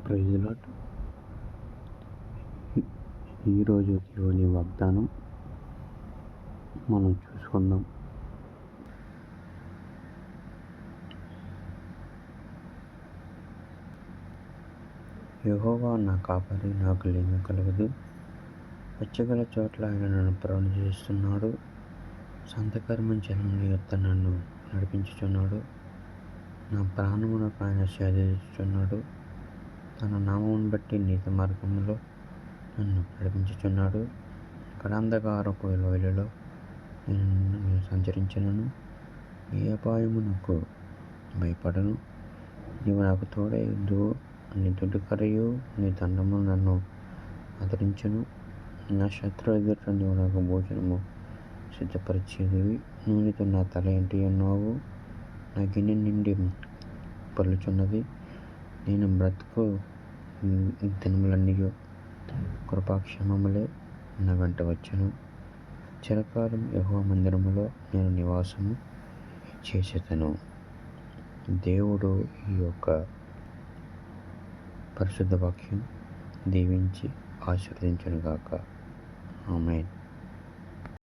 Praise lord. ఈరోజు దేవుని వాగ్దానం మనం చూసుకుందాం. యెహోవా నా కాపరి, నాకు లేమి కలగదు. పచ్చగల చోట్ల ఆయన నన్ను ప్రయాణ చేస్తున్నాడు. శాంతకరమైన జలముల యొద్ద నన్ను నడిపించుచున్నాడు. నా ప్రాణమునకు ఆయన సేదతీర్చుచున్నాడు. తన నామమును బట్టి నీతి మార్గంలో నన్ను నడిపించుచున్నాడు. గాఢాంధకారపు లోయలలో నేను సంచరించినను, ఏ అపాయమునకు భయపడను. నీవు నాకు తోడై ఉందువు. నీ దుడ్డుకర్రయు నీ దండము నన్ను ఆదరించును. నా శత్రువు ఎదుట నీవు నాకు భోజనము సిద్ధపరిచేదివి. నూనెతో నా తల ఎంటి ఉన్నావు. నా గిన్నె నిండి పొర్లుచున్నది. నేను బ్రతుకు దినములన్నీ కృపాక్షేమములే నా వెంట వచ్చును. చిరకాలం యెహోవా మందిరములో నేను నివాసము చేసేదను. దేవుడు ఈ యొక్క పరిశుద్ధ వాక్యం దీవించి ఆశీర్వదించును గాక. ఆమేన్.